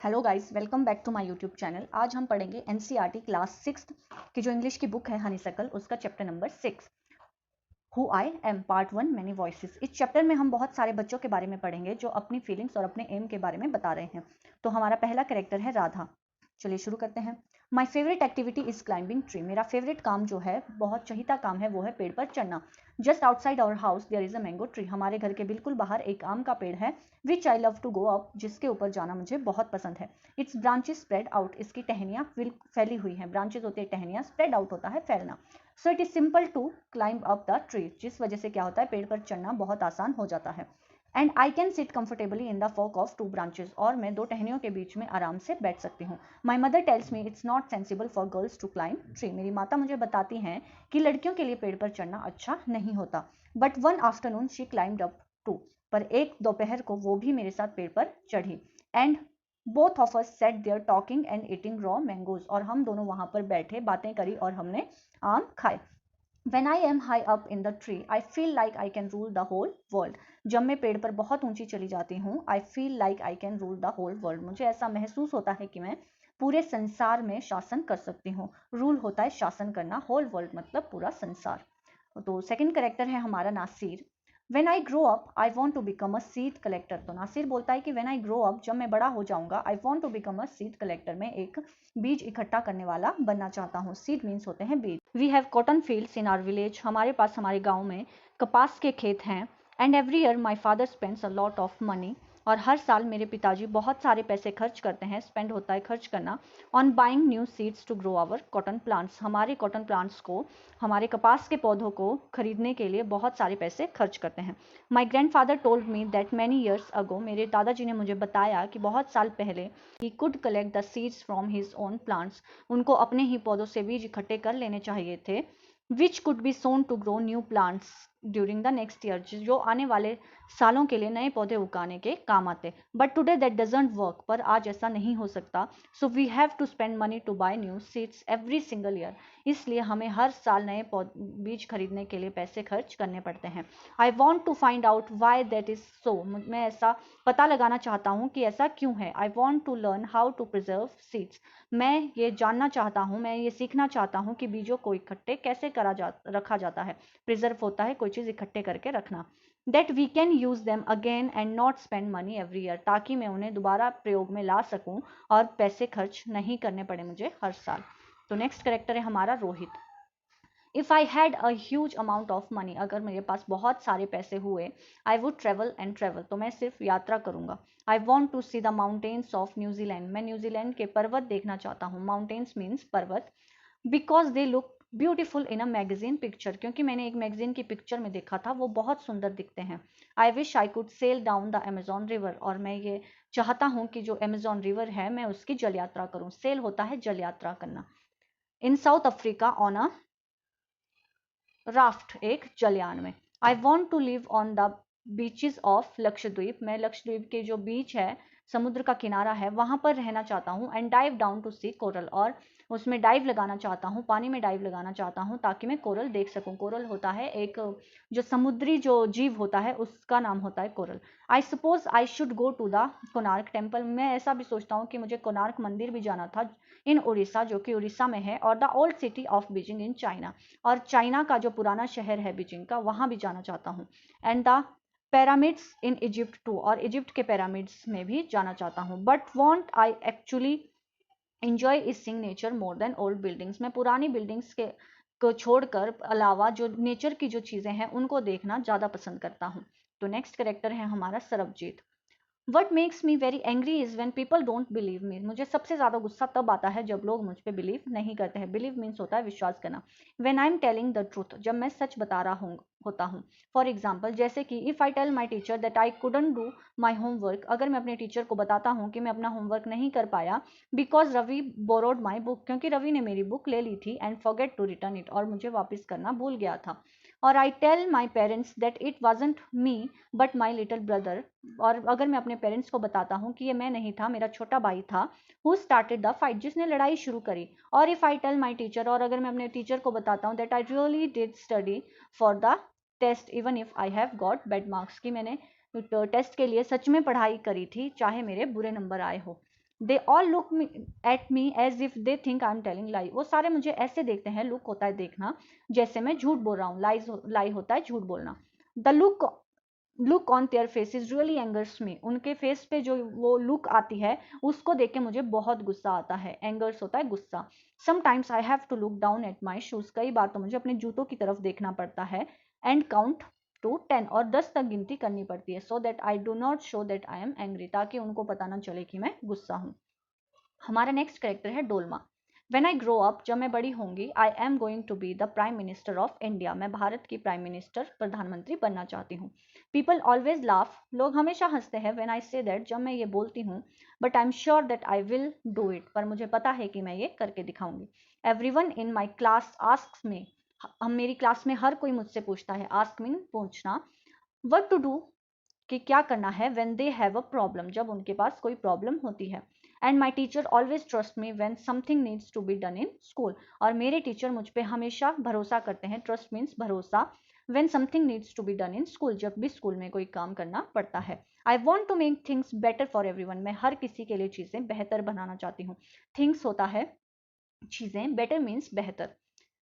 Hello guys, welcome back to my YouTube channel. आज हम पढ़ेंगे एनसीईआरटी क्लास 6 की जो इंग्लिश की बुक है हनीसकल, उसका chapter number 6 who I am part 1 many voices. इस चैप्टर में हम बहुत सारे बच्चों के बारे में पढ़ेंगे जो अपनी फीलिंग्स और अपने एम के बारे में बता रहे हैं। तो हमारा पहला कैरेक्टर है राधा। चलिए शुरू करते हैं। My favourite activity is climbing tree. मेरा फेवरेट काम जो है, बहुत चहीता काम है, वो है पेड़ पर चढ़ना। Just outside our house there is a mango tree. हमारे घर के बिल्कुल बाहर एक आम का पेड़ है, which I love to go up, जिसके ऊपर जाना मुझे बहुत पसंद है। Its branches spread out. इसकी टहनियाँ फैली हुई हैं। ब्रांचेस होते हैं टहनियाँ, स्प्रेड आउट होता है फैलना। So it is simple to climb up the tree, जिस वजह से क्या होता है, पेड़ पर चढ़ना बहुत आसान हो जाता है। And I can sit comfortably in the fork of two branches. और मैं दो टहनियों के बीच में आराम से बैठ सकती हूँ। My mother tells me it's not sensible for girls to climb tree. मेरी माता मुझे बताती हैं कि लड़कियों के लिए पेड़ पर चढ़ना अच्छा नहीं होता। But one afternoon she climbed up too. पर एक दोपहर को वो भी मेरे साथ पेड़ पर चढ़ी। And both of us sat there talking and eating raw mangoes. और हम दोनों वहां पर बैठे, बातें करी और हमने आम खाए। When I am high up in the tree, I feel like I can rule the whole world. जब मैं पेड़ पर बहुत ऊंची चली जाती हूँ, I feel like I can rule the whole world. मुझे ऐसा महसूस होता है कि मैं पूरे संसार में शासन कर सकती हूँ। रूल होता है शासन करना, whole world मतलब पूरा संसार। तो सेकंड करेक्टर है हमारा Nasir. When I grow up, I want to become a seed collector. तो नासिर बोलता है कि when I grow up, जब मैं बड़ा हो जाऊंगा, I want to become a seed collector. मैं एक बीज इकट्ठा करने वाला बनना चाहता हूँ। सीड मीन्स होते हैं बीज। We have cotton fields in our village. हमारे पास हमारे गांव में कपास के खेत हैं। And every year my father spends a lot of money. और हर साल मेरे पिताजी बहुत सारे पैसे खर्च करते हैं, स्पेंड होता है खर्च करना, on buying new seeds to grow our cotton plants. हमारे कॉटन प्लांट्स को, हमारे कपास के पौधों को खरीदने के लिए बहुत सारे पैसे खर्च करते हैं। My grand father told me that many years ago. मेरे दादाजी ने मुझे बताया कि बहुत साल पहले he could collect the seeds from his own plants. उनको अपने ही पौधों से बीज इकट्ठे कर लेने चाहिए थे, which could be sown to grow new plants during the next year, जो आने वाले सालों के लिए नए पौधे उगाने के काम आते। But today that doesn't work. पर आज ऐसा नहीं हो सकता। So we have to spend money to buy new seeds every single year. इसलिए हमें हर साल नए बीज खरीदने के लिए पैसे खर्च करने पड़ते हैं। I want to find out why that is so. मैं ऐसा पता लगाना चाहता हूँ कि ऐसा क्यों है। I want to learn how to preserve seeds. मैं ये जानना चाहता हूँ, मैं ये सीखना चाहता हूँ कि बीजों को इकट्ठे कैसे रखा जाता है। प्रिजर्व होता है कोई चीज़ इकट्ठे करके रखना। That we can use them again and not spend money every year. ताकि मैं उन्हें दोबारा प्रयोग में ला सकूं और पैसे खर्च नहीं करने पड़े मुझे हर साल। तो नेक्स्ट करेक्टर है हमारा Rohit. If I had a huge amount of money. अगर मेरे पास बहुत सारे पैसे हुए, I would travel and travel. तो मैं सिर्फ यात्रा करूंगा। I want to see the mountains of New Zealand. मैं न्यूजीलैंड के पर्वत देखना चाहता हूँ। माउंटेन्स मीन्स पर्वत। Because they look beautiful in a magazine picture. क्योंकि मैंने एक मैगजीन की पिक्चर में देखा था, वो बहुत सुंदर दिखते हैं। I wish I could sail down the Amazon river. और मैं ये चाहता हूँ कि जो अमेजॉन रिवर है, मैं उसकी जल यात्रा करूँ। सेल होता है जल यात्रा करना। In South Africa on a raft, एक जलयान में। I want to live on the beaches of Lakshadweep. मैं लक्षद्वीप के जो बीच है, समुद्र का किनारा है, वहां पर रहना चाहता हूँ। And dive down to see coral. और उसमें डाइव लगाना चाहता हूँ, पानी में डाइव लगाना चाहता हूँ, ताकि मैं कोरल देख सकूं। कोरल होता है एक जो समुद्री जो जीव होता है, उसका नाम होता है coral. I suppose I should go to the Konark temple. मैं ऐसा भी सोचता हूँ कि मुझे कोणार्क मंदिर भी जाना था, इन उड़ीसा, जो कि उड़ीसा में है। और the old city of Beijing in China. और चाइना का जो पुराना शहर है बीजिंग का, वहां भी जाना चाहता हूँ। And the pyramids in Egypt too. और इजिप्ट के पैरामिड्स में भी जाना चाहता हूँ। But what I actually enjoy is seeing nature more than old buildings. मैं पुरानी बिल्डिंग्स के को छोड़कर अलावा जो नेचर की जो चीजें हैं, उनको देखना ज्यादा पसंद करता हूँ। तो नेक्स्ट करेक्टर है हमारा Sarabjit. What makes me very angry is when people don't believe me. मुझे सबसे ज्यादा गुस्सा तब आता है जब लोग मुझ पर बिलीव नहीं करते हैं। बिलीव मीन्स होता है विश्वास करना। When I am telling the truth, जब मैं सच बता रहा होता हूँ। फॉर एग्जाम्पल, जैसे कि if I tell my teacher that I couldn't do my homework. अगर मैं अपने टीचर को बताता हूँ कि मैं अपना होमवर्क नहीं कर पाया, because Ravi borrowed my book, क्योंकि रवि ने मेरी बुक ले ली थी, and forget to return it, और मुझे वापस करना भूल गया था। और I tell my parents that it wasn't me but my little brother. और अगर मैं अपने पेरेंट्स को बताता हूँ कि ये मैं नहीं था, मेरा छोटा भाई था, हु स्टार्टेड द फाइट, जिसने लड़ाई शुरू करी। और if I tell my teacher, और अगर मैं अपने टीचर को बताता हूँ that I really did study for the test even if I have got bad marks, कि मैंने टेस्ट के लिए सच में पढ़ाई करी थी, चाहे मेरे बुरे नंबर आए हो। They all look at me as if they think I am telling lie. वो सारे मुझे ऐसे देखते हैं, लुक होता है देखना, जैसे मैं झूठ बोल रहा हूँ, लाई होता है झूठ बोलना। The look on their faces really angers me. उनके फेस पे जो वो लुक आती है उसको देख के मुझे बहुत गुस्सा आता है। एंगर्स होता है गुस्सा। Sometimes I have to look down at my shoes. कई बार तो मुझे अपने जूतों की तरफ देखना पड़ता है। एंड काउंट टू 10, और 10 तक गिनती करनी पड़ती है, so that I do not show that I am angry, ताकि उनको पता ना चले कि मैं गुस्सा हूँ। हमारा नेक्स्ट कैरेक्टर है Dolma. When I grow up, जब मैं बड़ी होंगी, I am going to be the prime minister of India. मैं भारत की प्राइम मिनिस्टर, प्रधानमंत्री बनना चाहती हूँ। People always laugh. लोग हमेशा हंसते हैं वेन आई से दैट, जब मैं ये बोलती हूँ। But I am sure that I will do it. पर मुझे पता है कि मैं ये करके दिखाऊंगी। Every one in my class asks me. हम मेरी क्लास में हर कोई मुझसे पूछता है, आस्क मीन पूछना, वट टू डू, कि क्या करना है, when they have a problem, जब उनके पास कोई प्रॉब्लम होती है। And my teacher always trust me when something needs to be done in school. और मेरे टीचर मुझ पे हमेशा भरोसा करते हैं, ट्रस्ट मीन्स भरोसा, when something needs to be done in school, जब भी स्कूल में कोई काम करना पड़ता है। I want to make things better for everyone. मैं हर किसी के लिए चीज़ें बेहतर बनाना चाहती हूँ। थिंग्स होता है चीज़ें, बेटर मीन्स बेहतर,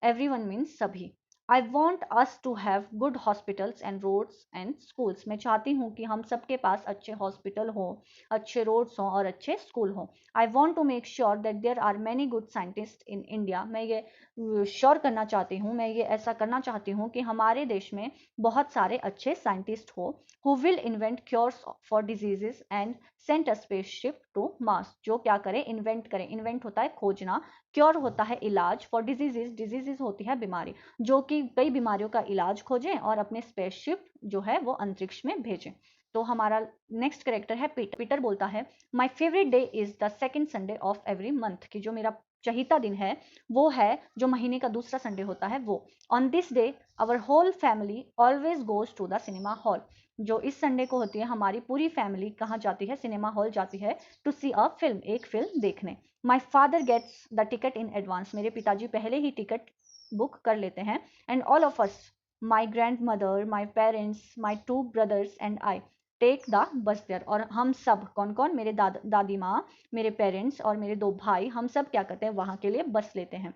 एवरीवन मीन्स सभी। I want us to have good hospitals and roads and schools. मैं चाहती हूँ कि हम सबके पास अच्छे हॉस्पिटल हो, अच्छे रोड्स हों और अच्छे स्कूल हों। I want to make sure that there are many good scientist in India. मैं ये श्योर करना चाहती हूँ, मैं ये ऐसा करना चाहती हूँ कि हमारे देश में बहुत सारे अच्छे साइंटिस्ट हो, who will invent cures for diseases and sent a spaceship to Mars. जो क्या करें, इन्वेंट करें। इन्वेंट होता है खोजना, क्योर होता है इलाज, फॉर डिजीजेस, डिजीजेस होती है बीमारी, जो कि कई बीमारियों का इलाज खोजें और अपने स्पेसशिप जो है वो अंतरिक्ष में भेजें। तो हमारा नेक्स्ट कैरेक्टर है पीटर। पीटर बोलता है, my favourite day is the second Sunday off every month, कि जो मेरा चहीता दिन है वो है जो महीने का दूसरा संडे होता है वो। On this day our whole family always goes to the cinema hall. जो इस संडे को होती है, हमारी पूरी फैमिली कहाँ जाती है, सिनेमा हॉल जाती है, टू सी अ फिल्म, एक फिल्म देखने। My father gets the ticket in advance. मेरे पिताजी पहले ही टिकट बुक कर लेते हैं। And all of us, my grandmother, my parents, my 2 brothers and I, take the bus there. और हम सब, कौन कौन, मेरे दादी माँ, मेरे पेरेंट्स और मेरे 2 भाई, हम सब क्या करते हैं, वहां के लिए बस लेते हैं।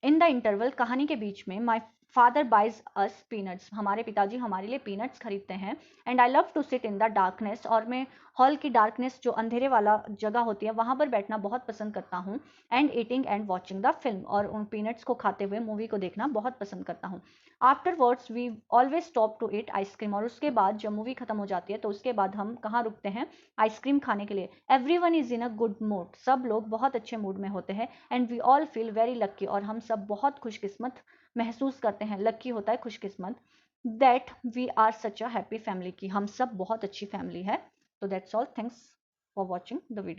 इन द इंटरवल, कहानी के बीच में, my father buys us peanuts. हमारे पिताजी हमारे लिए पीनट्स खरीदते हैं। And I love to sit in the darkness. और मैं हॉल की डार्कनेस, जो अंधेरे वाला जगह होती है, वहां पर बैठना बहुत पसंद करता हूँ। And eating and watching the film. और उन पीनट्स को खाते हुए मूवी को देखना बहुत पसंद करता हूँ। Afterwards we always stop to eat ice cream. और उसके बाद जब मूवी खत्म हो जाती है तो उसके बाद हम कहाँ रुकते हैं, आइसक्रीम खाने के लिए। Every one is in a good mood. सब लोग बहुत अच्छे मूड में होते हैं। And we all feel very lucky. और हम सब बहुत खुशकिस्मत महसूस करते हैं। लक्की होता है खुशकिस्मत। That we are such a happy family, की हम सब बहुत अच्छी फैमिली है। तो that's all, thanks for watching the video.